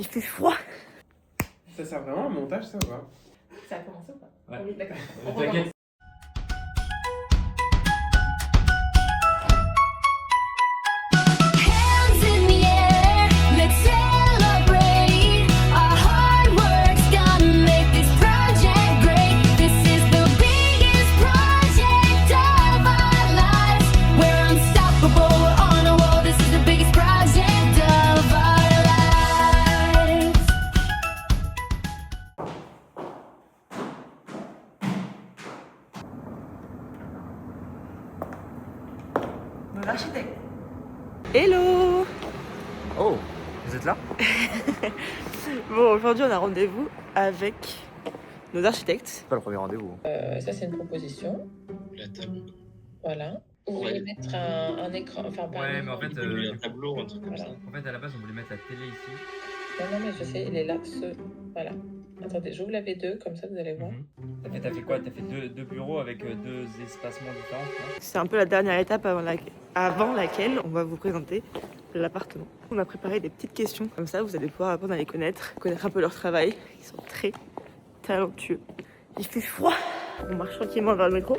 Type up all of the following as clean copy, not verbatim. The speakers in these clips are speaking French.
Il fait froid. Ça sert vraiment à montage, ça ou pas? Ça a commencé ou pas? Ouais. Oui, d'accord. T'inquiète. Hands in the air, let's celebrate. Our hard work's gonna make this project great. This is the biggest project of our lives. We're unstoppable, we're on a roll. This is the biggest project of our lives. Mon architecte. Hello. Oh, vous êtes là? Bon, aujourd'hui on a rendez-vous avec nos architectes. C'est pas le premier rendez-vous. Ça, c'est une proposition. La table. Voilà. Vous voulez Ouais. mettre un écran, enfin pas un Ouais, mais en écran. fait, Un tableau, un truc comme Voilà. ça. En fait, à la base, on voulait mettre la télé ici. Non, mais je sais, il est là, voilà. Attendez, j'ouvre la V2, comme ça vous allez voir. T'as fait quoi? T'as fait deux bureaux avec deux espacements différents, tu vois? C'est un peu la dernière étape avant laquelle on va vous présenter l'appartement. On a préparé des petites questions, comme ça vous allez pouvoir apprendre à les connaître un peu leur travail. Ils sont très talentueux. Il fait froid. On marche tranquillement vers le métro.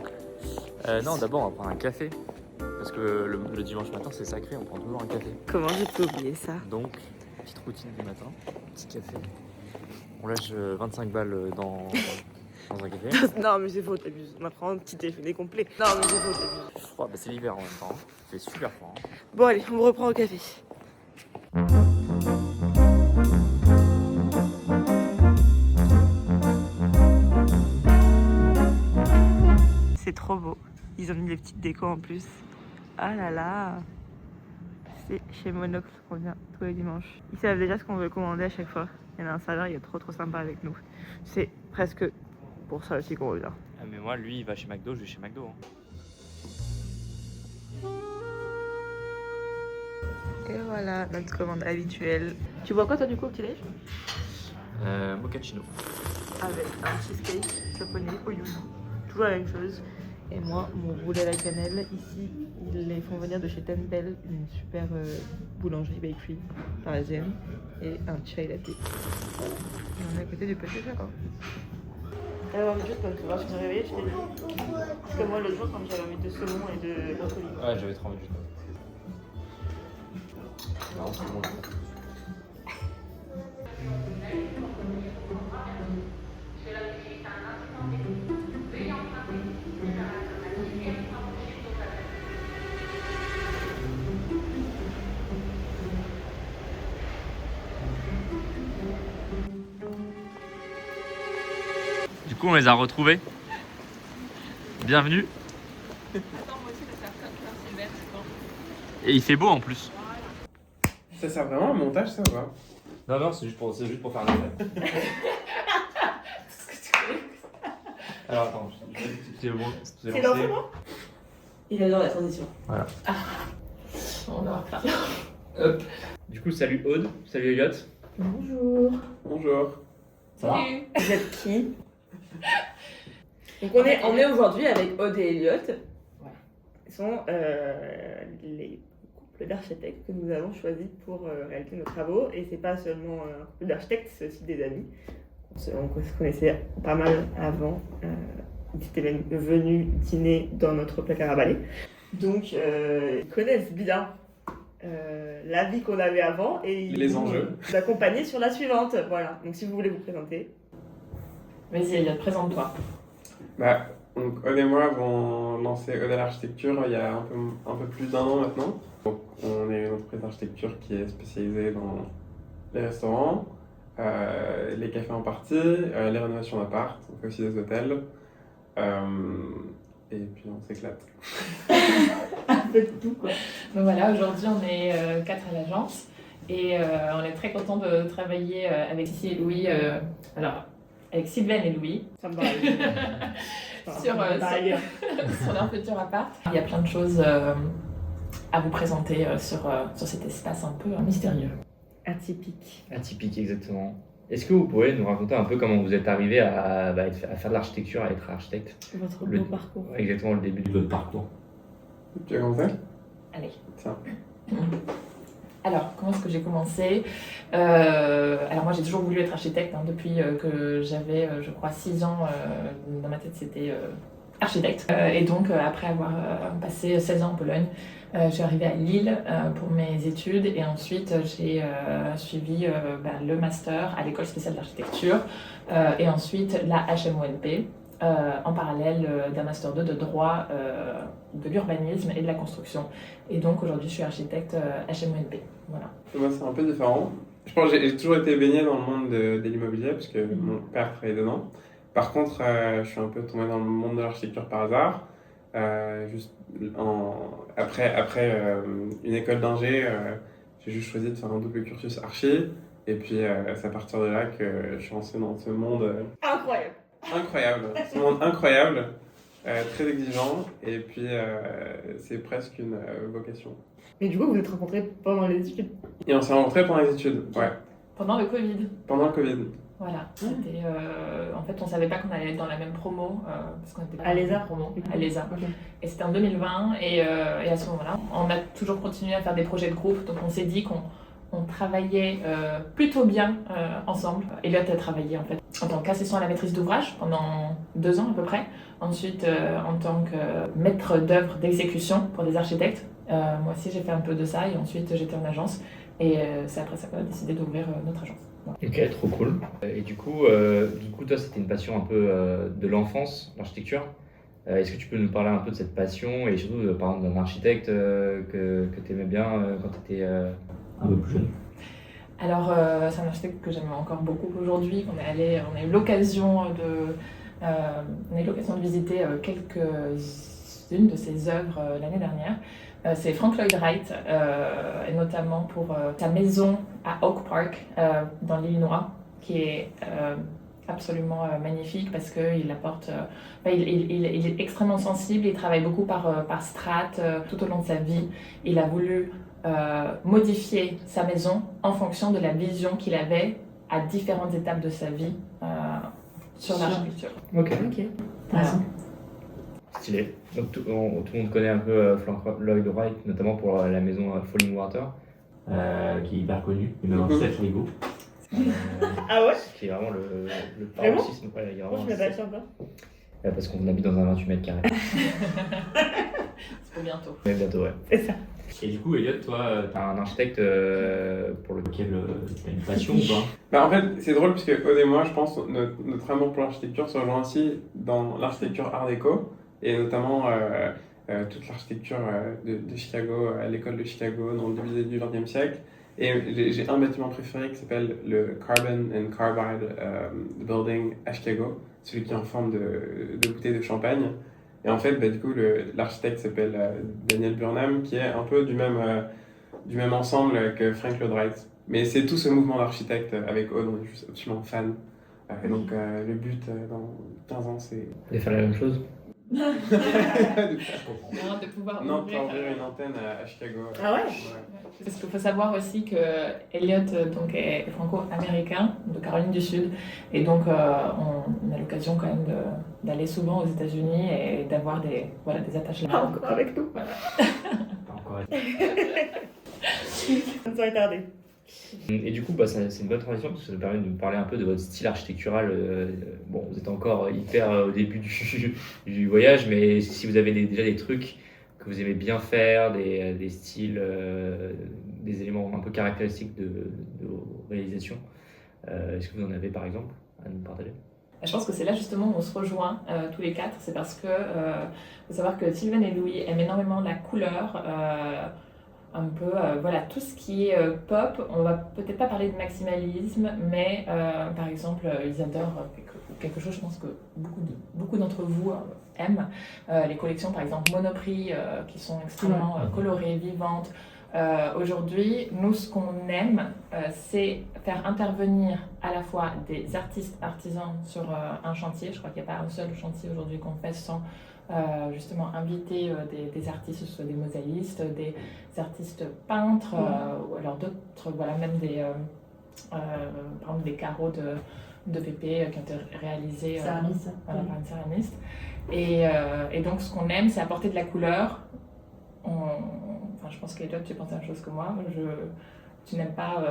Non, d'abord, on va prendre un café. Parce que le dimanche matin, c'est sacré, on prend toujours un café. Comment j'ai pu oublier ça? Donc, petite routine du matin, petit café. On lâche 25 balles dans un café. Non mais c'est faux, t'abuses. On va prendre un petit déjeuner complet. Non mais c'est faux, t'abuses. Froid, bah, c'est l'hiver en même temps. Hein. Il fait super froid. Hein. Bon allez, on vous reprend au café. C'est trop beau. Ils ont mis les petites décos en plus. Ah là là. C'est chez Monocle qu'on vient tous les dimanches. Ils savent déjà ce qu'on veut commander à chaque fois. Il y en a un serveur, il est trop sympa avec nous. C'est presque pour ça aussi qu'on revient. Ah, mais moi, lui, il va chez McDo, je vais chez McDo. Hein. Et voilà, notre commande habituelle. Tu bois quoi toi du coup au petit-déj? Mochaccino. Avec un cheesecake japonais au yuzu. Toujours la même chose. Et moi, mon roulé à la cannelle. Ici, ils les font venir de chez Tenbel, une super boulangerie bakery parisienne. Et un chai latte. Et on est à côté du petit jardin. Alors, juste quand tu vas se réveiller, je t'ai dit. Parce que moi, l'autre jour, quand j'avais envie de saumon et de brocoli. Ouais, j'avais trop envie de jouer. Non, c'est bon. Du coup, on les a retrouvés. Bienvenue. Et il fait beau en plus. Ça sert vraiment à montage, ça ou pas? Non, non, c'est juste pour faire un effet. Alors attends, c'est bon. C'est lancé, moi? Il adore la transition. Voilà. On va faire. Hop. Du coup, salut Aude, salut Elliot. Bonjour. Bonjour. Ça va? Vous êtes qui? Donc on est aujourd'hui avec Aude et Elliot. Ils sont les couples d'architectes que nous avons choisis pour réaliser nos travaux. Et c'est pas seulement un couple d'architectes, c'est aussi des amis. On se connaissait pas mal avant. Ils étaient même venus dîner dans notre placard à balai. Donc ils connaissent bien la vie qu'on avait avant et ils Les vont enjeux. nous accompagner sur la suivante. Voilà. Donc si vous voulez vous présenter. Vas-y, Elliot, présente-toi. Bah, donc Aude et moi avons lancé Aude à l'architecture il y a un peu plus d'1 an maintenant. Donc, on est une entreprise d'architecture qui est spécialisée dans les restaurants, les cafés en partie, les rénovations d'appart, on fait aussi des hôtels. Et puis on s'éclate. Un peu de tout quoi. Donc voilà, aujourd'hui on est 4 à l'agence et on est très content de travailler avec Sissi et Louis, alors avec Sylvaine et Louis Ça me paraît. sur leur futur appart. Il y a plein de choses à vous présenter sur cet espace un peu mystérieux. Atypique. Atypique, exactement. Est-ce que vous pouvez nous raconter un peu comment vous êtes arrivé à faire de l'architecture, à être architecte? Votre Le- beau parcours. Exactement, le début de votre parcours. Tu as commencé? Allez. Tiens. Alors, comment est-ce que j'ai commencé? Alors moi j'ai toujours voulu être architecte depuis que j'avais, je crois, 6 ans. Dans ma tête c'était architecte. Et donc après avoir passé 16 ans en Pologne, je suis arrivée à Lille pour mes études et ensuite j'ai suivi le master à l'école spéciale d'architecture et ensuite la HMONP. En parallèle d'un master 2 de droit de l'urbanisme et de la construction. Et donc aujourd'hui je suis architecte HMONP. Voilà. Moi c'est un peu différent. Je pense que j'ai toujours été baigné dans le monde de l'immobilier parce que mon père travaillait dedans. Par contre, je suis un peu tombé dans le monde de l'architecture par hasard. Après une école d'ingé, j'ai juste choisi de faire un double cursus archi. Et puis c'est à partir de là que je suis lancé dans ce monde Incroyable. incroyable. Ce monde incroyable, très exigeant. Et puis c'est presque une vocation. Mais du coup, vous vous êtes rencontrés pendant les études? Et on s'est rencontrés pendant les études, ouais. Pendant le Covid. Pendant le Covid. Voilà, c'était, en fait on savait pas qu'on allait être dans la même promo, parce qu'on était pas À dans la l'ESA. même promo, à l'ESA. Ok. Et c'était en 2020, et à ce moment-là, on a toujours continué à faire des projets de groupe, donc on s'est dit qu'on travaillait plutôt bien ensemble. Elliot a travaillé en fait en tant qu'assistant à la maîtrise d'ouvrage pendant 2 ans à peu près, ensuite en tant que maître d'œuvre d'exécution pour des architectes. Moi aussi j'ai fait un peu de ça, et ensuite j'étais en agence, et c'est après ça qu'on a décidé d'ouvrir notre agence. Ok, trop cool. Et du coup, toi, c'était une passion un peu de l'enfance, l'architecture. Est-ce que tu peux nous parler un peu de cette passion et surtout, par exemple, d'un architecte que tu aimais bien quand tu étais un peu plus jeune? Alors, c'est un architecte que j'aime encore beaucoup aujourd'hui. On a eu l'occasion de visiter quelques-unes de ses œuvres l'année dernière. C'est Frank Lloyd Wright, et notamment pour sa maison à Oak Park, dans l'Illinois, qui est absolument magnifique parce qu'il apporte. Il est extrêmement sensible, il travaille beaucoup par strates tout au long de sa vie. Il a voulu modifier sa maison en fonction de la vision qu'il avait à différentes étapes de sa vie sur l'architecture. Ok. Voilà. Stylé. Donc tout le monde connaît un peu Frank Lloyd Wright, notamment pour la maison Falling Water, qui est hyper connue, et même un set Lego. Ah ouais? Qui est vraiment le Vraiment? paroxysme. Ouais, il y a Moi, vraiment je un me bats set. encore. Parce qu'on habite dans un 28 mètres carrés. C'est pour bientôt. Mais bientôt, ouais. C'est ça. Et du coup, Elliot, toi, t'as un architecte pour lequel t'as une passion ou pas? Bah, en fait, c'est drôle parce que Aude et moi, je pense, notre amour pour l'architecture se rejoint aussi dans l'architecture art déco, et notamment toute l'architecture de Chicago, à l'école de Chicago, dans le début du XXe siècle. Et j'ai un bâtiment préféré qui s'appelle le Carbon and Carbide Building à Chicago, celui qui est en forme de bouteille de champagne. Et en fait, du coup, l'architecte s'appelle Daniel Burnham, qui est un peu du même ensemble que Frank Lloyd Wright. Mais c'est tout ce mouvement d'architectes avec Aude, on est juste absolument fan. Et donc, le but dans 15 ans, c'est De faire la même chose? de De pouvoir non, ouvrir. ouvrir une antenne à Chicago. Ah ouais? Parce qu'il faut savoir aussi que Elliot donc, est franco-américain, de Caroline du Sud, et donc on a l'occasion quand même d'aller souvent aux États-Unis et d'avoir des attaches Pas là. encore avec nous. Voilà. Pas encore. Ça serait tardé. Et du coup, c'est une bonne transition parce que ça nous permet de nous parler un peu de votre style architectural. Bon, vous êtes encore hyper au début du voyage, mais si vous avez déjà des trucs que vous aimez bien faire, des styles, des éléments un peu caractéristiques de vos réalisations, est-ce que vous en avez par exemple à nous partager? Je pense que c'est là justement où on se rejoint tous les quatre. C'est parce que faut savoir que Sylvain et Louis aiment énormément la couleur, un peu tout ce qui est pop. On va peut-être pas parler de maximalisme, mais par exemple ils adorent quelque chose, je pense que beaucoup d'entre vous aiment les collections par exemple Monoprix qui sont extrêmement colorées, vivantes. Aujourd'hui, nous, ce qu'on aime, c'est faire intervenir à la fois des artistes artisans sur un chantier. Je crois qu'il n'y a pas un seul chantier aujourd'hui qu'on fait sans justement inviter des artistes, que ce soit des mosaïstes, des artistes peintres, ou alors d'autres, même par exemple des carreaux de PP qui ont été réalisés par une céramiste. Et donc, ce qu'on aime, c'est apporter de la couleur. je pense qu'Eliott, tu penses la même chose que moi. Tu n'aimes pas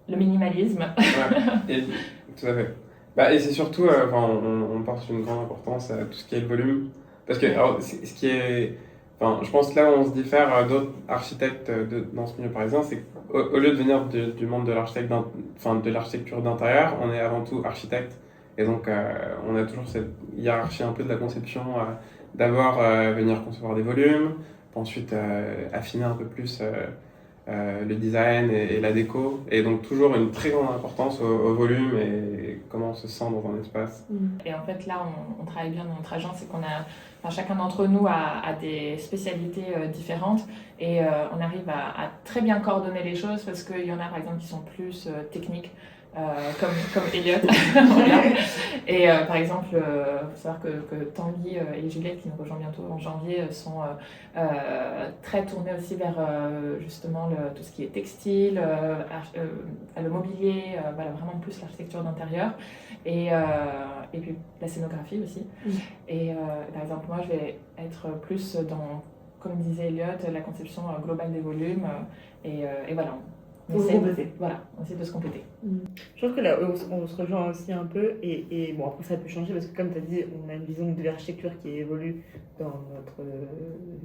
le minimalisme. Ouais, et, tout à fait. Bah, et c'est surtout, on porte une grande importance à tout ce qui est le volume. Parce que alors, ce qui est. Je pense que là où on se diffère d'autres architectes dans ce milieu parisien, c'est qu'au lieu de venir du monde de l'architecture d'intérieur, on est avant tout architecte. Et donc, on a toujours cette hiérarchie un peu de la conception. D'abord, venir concevoir des volumes, puis ensuite affiner un peu plus le design et la déco. Et donc, toujours une très grande importance au volume et comment on se sent dans un espace. Et en fait, là, on travaille bien dans notre agence, c'est qu'on a, chacun d'entre nous a des spécialités différentes et on arrive à très bien coordonner les choses parce qu'il y en a, par exemple, qui sont plus techniques. Comme Eliott. Voilà. Et par exemple, il faut savoir que Tanguy et Juliette, qui nous rejoignent bientôt en janvier, sont très tournés aussi vers justement tout ce qui est textile, le mobilier, voilà, vraiment plus l'architecture d'intérieur et puis la scénographie aussi. Et par exemple, moi, je vais être plus dans, comme disait Eliott, la conception globale des volumes et voilà. On essaie de se compléter. Je pense que là, on se rejoint aussi un peu, et bon, après ça peut changer parce que, comme tu as dit, on a une vision de l'architecture qui évolue dans notre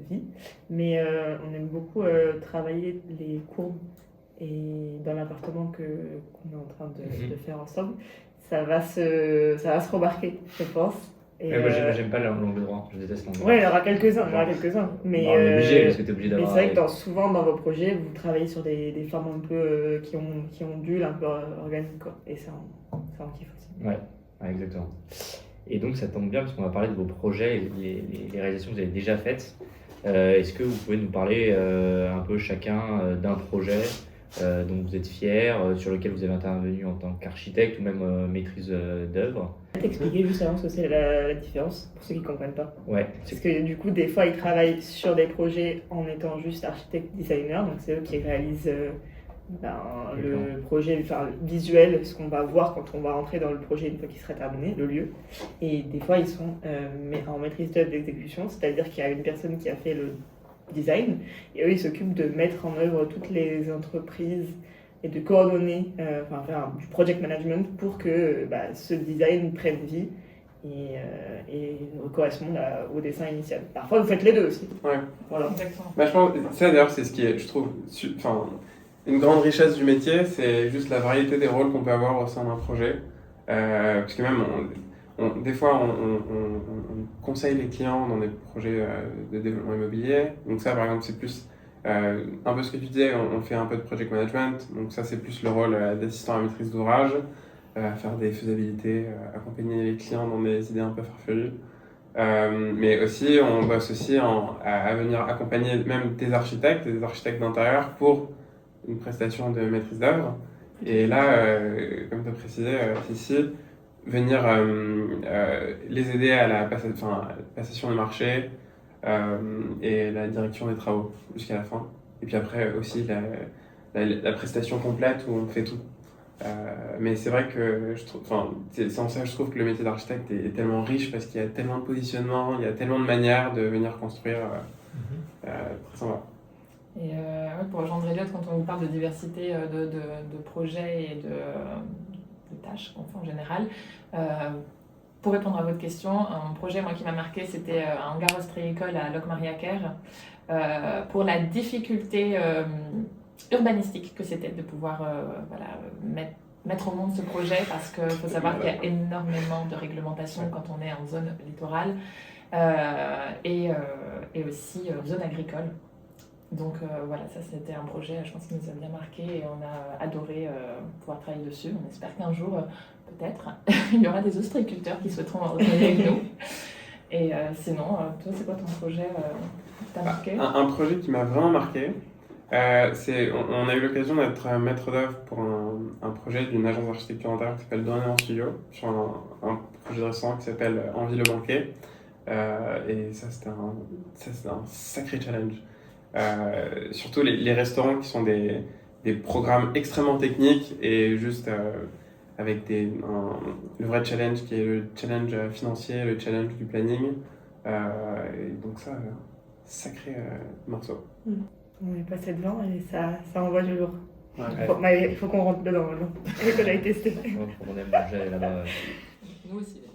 vie, mais on aime beaucoup travailler les courbes, et dans l'appartement qu'on est en train de faire ensemble, ça va se remarquer, je pense. Et moi, j'aime pas l'angle droit, je déteste l'angle droit. Ouais, il y en aura quelques-uns, Mais, on est obligé, parce que t'es obligé mais d'avoir. c'est vrai que souvent dans vos projets, vous travaillez sur des formes un peu qui ondulent, un peu organiques, quoi. Et ça, on kiffe aussi. Ouais, exactement. Et donc, ça tombe bien, parce qu'on va parler de vos projets, les réalisations que vous avez déjà faites. Est-ce que vous pouvez nous parler un peu chacun d'un projet dont vous êtes fiers, sur lequel vous avez intervenu en tant qu'architecte ou même maîtrise d'œuvre? T'expliquer juste avant ce que c'est la différence, pour ceux qui ne comprennent pas. Ouais. Parce que du coup, des fois, ils travaillent sur des projets en étant juste architecte designer, donc c'est eux qui réalisent le projet visuel, ce qu'on va voir quand on va rentrer dans le projet une fois qu'il sera terminé, le lieu. Et des fois, ils sont en maîtrise d'œuvre d'exécution, c'est-à-dire qu'il y a une personne qui a fait le design, et eux, ils s'occupent de mettre en œuvre toutes les entreprises et de coordonner, faire du project management pour que ce design prenne vie et corresponde au dessin initial. Parfois, vous faites les deux aussi. Ouais. Voilà. Exactement. Je pense ça d'ailleurs, c'est ce qui est, je trouve, une grande richesse du métier, c'est juste la variété des rôles qu'on peut avoir au sein d'un projet. Parce que même, des fois, on conseille les clients dans des projets de développement immobilier. Donc ça, par exemple, c'est plus un peu ce que tu disais, on fait un peu de project management. Donc ça, c'est plus le rôle d'assistant à maîtrise d'ouvrage, faire des faisabilités, accompagner les clients dans des idées un peu farfelues. Mais aussi, on bosse aussi à venir accompagner même des architectes d'intérieur pour une prestation de maîtrise d'œuvre. Et là, comme tu as précisé, Cécile, venir les aider à la passation des marchés et la direction des travaux jusqu'à la fin. Et puis après aussi la prestation complète où on fait tout. Mais c'est vrai que c'est en ça que je trouve que le métier d'architecte est tellement riche parce qu'il y a tellement de positionnements, il y a tellement de manières de venir construire. Très sympa. Et pour rejoindre Eliott, quand on vous parle de diversité de projets et de tâches qu'on fait en général, pour répondre à votre question, un projet moi, qui m'a marqué, c'était un hangar ostréicole à Locmaria-Caire, pour la difficulté urbanistique que c'était de pouvoir mettre au monde ce projet, parce qu'il faut savoir qu'il y a énormément de réglementation quand on est en zone littorale et aussi zone agricole. Donc voilà, ça c'était un projet, je pense, qui nous a bien marqué et on a adoré pouvoir travailler dessus. On espère qu'un jour, peut-être, il y aura des ostréiculteurs qui souhaiteront travailler avec nous. Et sinon, toi, c'est quoi ton projet qui t'a marqué? Un projet qui m'a vraiment marqué, on a eu l'occasion d'être maître d'œuvre pour un projet d'une agence d'architecture intérieure qui s'appelle Dorénavant Studio, sur un projet de restaurant qui s'appelle Envie le Banquet. Et ça, c'était un sacré challenge. Surtout les restaurants qui sont des programmes extrêmement techniques et juste avec le vrai challenge qui est le challenge financier, le challenge du planning. Et donc ça, sacré morceau. On est passé devant et ça envoie du lourd. Ouais. Il faut qu'on rentre dedans maintenant. Et qu'on aille tester. Faut qu'on aime manger là-bas. Nous aussi d'ailleurs.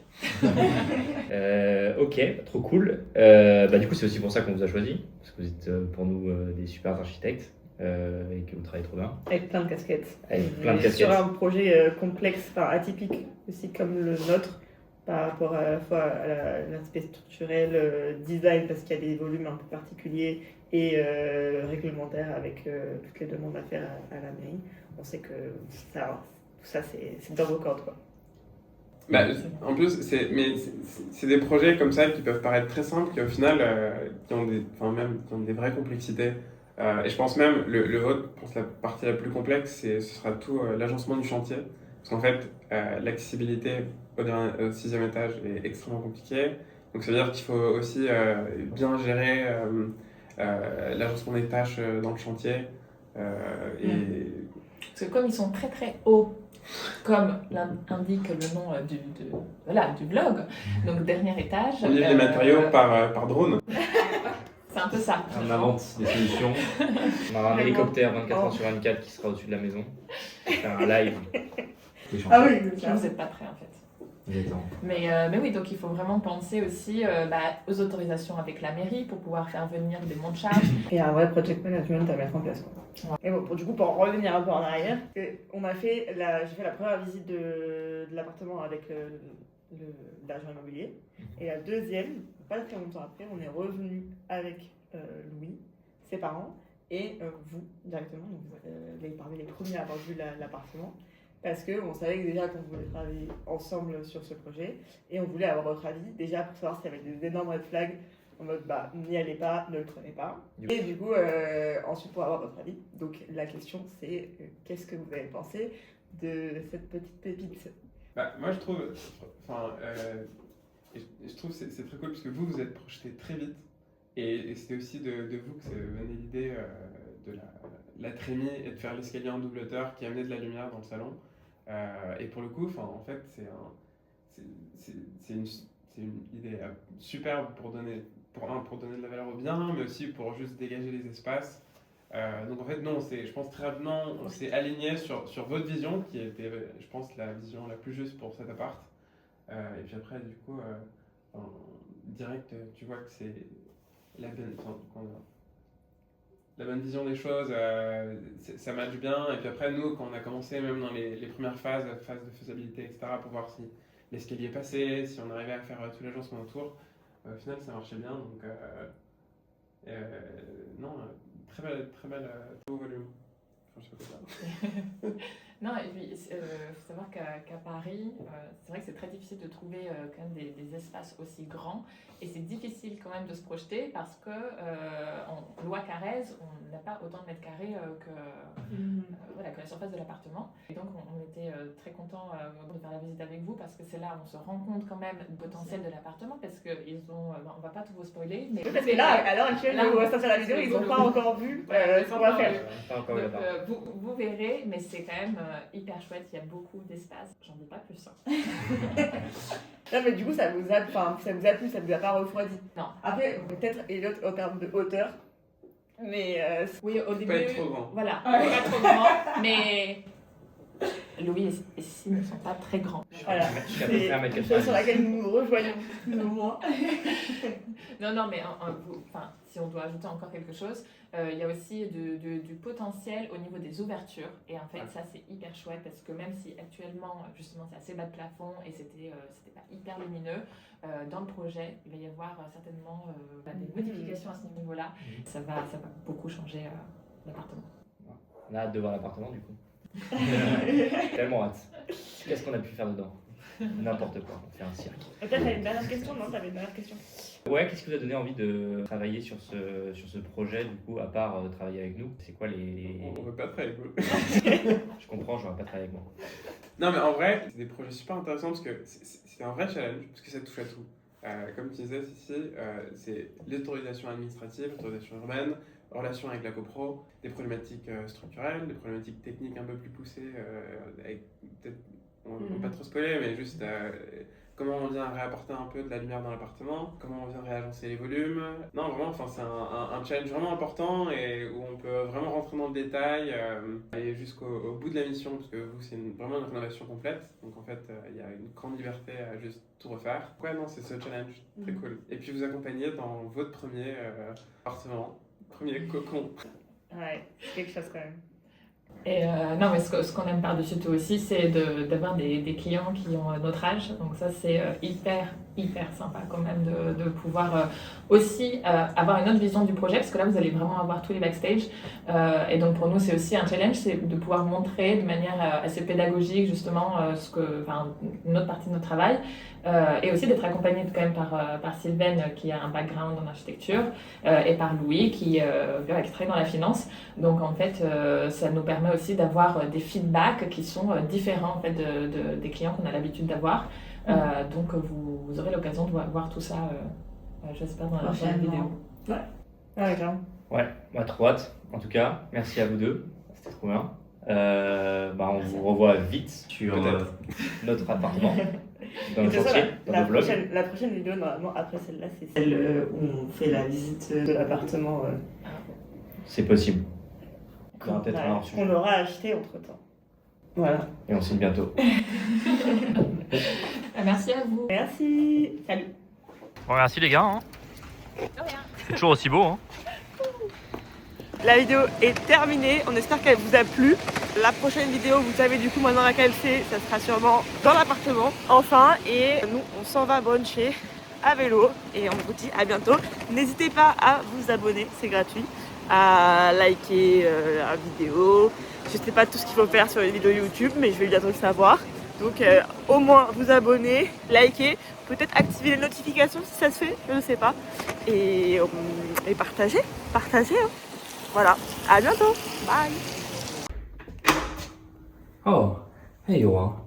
Ok, trop cool. Du coup, c'est aussi pour ça qu'on vous a choisi, parce que vous êtes pour nous des super architectes et que vous travaillez trop bien. Avec plein de casquettes. Avec plein de Et casquettes. sur un projet complexe, enfin atypique aussi comme le nôtre, par rapport à la fois à l'aspect structurel, design, parce qu'il y a des volumes un peu particuliers, et réglementaires avec toutes les demandes à faire à la mairie. On sait que tout ça c'est dans vos cordes, quoi. Bah, en plus, c'est des projets comme ça qui peuvent paraître très simples, qui au final qui ont des vraies complexités. Et je pense même, le vôtre, je pense la partie la plus complexe, ce sera tout l'agencement du chantier. Parce qu'en fait, l'accessibilité au 6e étage est extrêmement compliquée. Donc ça veut dire qu'il faut aussi bien gérer l'agencement des tâches dans le chantier. Parce que comme ils sont très très hauts, comme l'indique le nom du vlog, donc dernier étage. On livre les matériaux par drone. C'est un peu ça. On invente des solutions. On a un hélicoptère 24h sur 24 qui sera au-dessus de la maison. On va faire un live. Ah oui, Vous n'êtes pas prêts en fait. Exactement. Mais oui, donc il faut vraiment penser aussi aux autorisations avec la mairie pour pouvoir faire venir des monts de charge. Et un vrai project management à mettre en place, quoi. Ouais. Et bon, pour revenir un peu en arrière, j'ai fait la première visite de l'appartement avec l'agent immobilier. Et la deuxième, pas très longtemps après, on est revenu avec Louis, ses parents, et vous directement. Donc, vous avez parmi les premiers à avoir vu l'appartement. Parce qu'on savait que déjà qu'on voulait travailler ensemble sur ce projet. Et on voulait avoir votre avis, déjà pour savoir s'il y avait des énormes red flags en mode n'y allez pas, ne le prenez pas. Et du coup, ensuite pour avoir votre avis. Donc la question c'est qu'est-ce que vous avez pensé de cette petite pépite? Moi je trouve, je trouve que c'est très cool parce que vous êtes projeté très vite et c'est aussi de vous que venait l'idée de la trémie et de faire l'escalier en double hauteur qui amenait de la lumière dans le salon. Et pour le coup, en fait, c'est une idée superbe pour donner de la valeur au bien, mais aussi pour juste dégager les espaces. Donc en fait, non, je pense très rapidement, on s'est aligné sur votre vision, qui était, je pense, la vision la plus juste pour cet appart. Et puis après, du coup, direct, tu vois que c'est la bonne vision des choses, ça match bien. Et puis après, nous, quand on a commencé, même dans les premières phases de faisabilité, etc., pour voir si l'escalier passait, si on arrivait à faire tout l'agencement autour, au final, ça marchait bien. Donc, non, très belle beau volume. Non, et puis il faut savoir qu'à Paris, c'est vrai que c'est très difficile de trouver quand même des espaces aussi grands. Et c'est difficile quand même de se projeter parce que en loi Carrez, on n'a pas autant de mètres carrés que la surface de l'appartement. Et donc on était très contents de faire la visite avec vous parce que c'est là où on se rend compte quand même du potentiel de l'appartement parce qu'ils ont, on va pas tout vous spoiler, mais Parce que là, à l'heure actuelle, on va sortir la vidéo, ils n'ont pas encore vu ce qu'on va faire. Pas encore là-bas. Vous verrez, mais c'est quand même hyper chouette, il y a beaucoup d'espace. J'en dis pas plus. Non, mais du coup, ça vous a plu, ça vous a pas refroidi. Non. Après, peut-être Elliot en termes de hauteur, mais Oui, au début. Pas être trop grand. Voilà, pas trop grand, mais Louis et Cécile ne sont pas très grands. voilà. Je suis à peu près à C'est une chose sur 1m90. laquelle nous nous rejoignons, plus ou moins. Non, mais si on doit ajouter encore quelque chose, il y a aussi du potentiel au niveau des ouvertures. Et en fait, ça, c'est hyper chouette parce que même si actuellement, justement, c'est assez bas de plafond et c'était pas hyper lumineux, dans le projet, il va y avoir certainement des modifications à ce niveau-là. Ça va beaucoup changer l'appartement. On a hâte de voir l'appartement du coup. Tellement hâte. Qu'est-ce qu'on a pu faire dedans? N'importe quoi, on fait un cirque. Peut-être t'avais une dernière question, non? T'avais une dernière question. Ouais, qu'est-ce qui vous a donné envie de travailler sur ce projet du coup, à part travailler avec nous? C'est quoi les... On veut pas travailler avec vous. Je comprends, j'aurais pas travaillé avec moi. Non, mais en vrai, c'est des projets super intéressants parce que c'est un vrai challenge, parce que ça touche à tout. Comme tu disais, Cécile, c'est l'autorisation administrative, l'autorisation urbaine, relation avec la copro, des problématiques structurelles, des problématiques techniques un peu plus poussées, avec peut-être, on ne va pas trop spoiler, mais juste comment on vient réapporter un peu de la lumière dans l'appartement, comment on vient réagencer les volumes. Non, vraiment, enfin, c'est un challenge vraiment important et où on peut vraiment rentrer dans le détail, aller jusqu'au bout de la mission, parce que vous, c'est vraiment une rénovation complète. Donc en fait, il y a une grande liberté à juste tout refaire. Ouais, non, c'est ce challenge, très cool. Et puis vous accompagner dans votre premier appartement, premier cocon. Ouais, c'est quelque chose quand même. Et non, mais ce qu'on aime par-dessus tout aussi, c'est d'avoir des clients qui ont notre âge. Donc ça, c'est hyper sympa quand même de pouvoir aussi avoir une autre vision du projet, parce que là, vous allez vraiment avoir tous les backstage. Et donc pour nous, c'est aussi un challenge, c'est de pouvoir montrer de manière assez pédagogique justement une autre partie de notre travail. Et aussi d'être accompagné quand même par Sylvaine qui a un background en architecture et par Louis qui travaille dans la finance. Donc en fait, ça nous permet aussi d'avoir des feedbacks qui sont différents en fait, des clients qu'on a l'habitude d'avoir. Donc vous aurez l'occasion de voir tout ça, j'espère, dans la prochaine vidéo. Ouais, clairement. Ouais, trop hâte. En tout cas, merci à vous deux. C'était trop bien. On vous revoit vite sur notre appartement. Dans le chantier, dans le vlog. La prochaine vidéo, normalement, après celle-là, c'est celle où on fait la visite de l'appartement. C'est possible. Il y aura peut-être un hors-sujet. On l'aura acheté entre-temps. Voilà. Et on signe bientôt. Merci à vous. Merci. Salut. Bon, merci les gars. Hein. C'est toujours aussi beau. Hein. La vidéo est terminée, on espère qu'elle vous a plu. La prochaine vidéo, vous savez du coup maintenant laquelle c'est, ça sera sûrement dans l'appartement. Enfin, et nous on s'en va bruncher à vélo et on vous dit à bientôt. N'hésitez pas à vous abonner, c'est gratuit, à liker la vidéo. Je sais pas tout ce qu'il faut faire sur les vidéos YouTube, mais je vais bientôt le savoir. Donc au moins vous abonner, liker, peut-être activer les notifications si ça se fait, je ne sais pas. Et partager, hein. Voilà, à bientôt, bye. Oh, hey you are.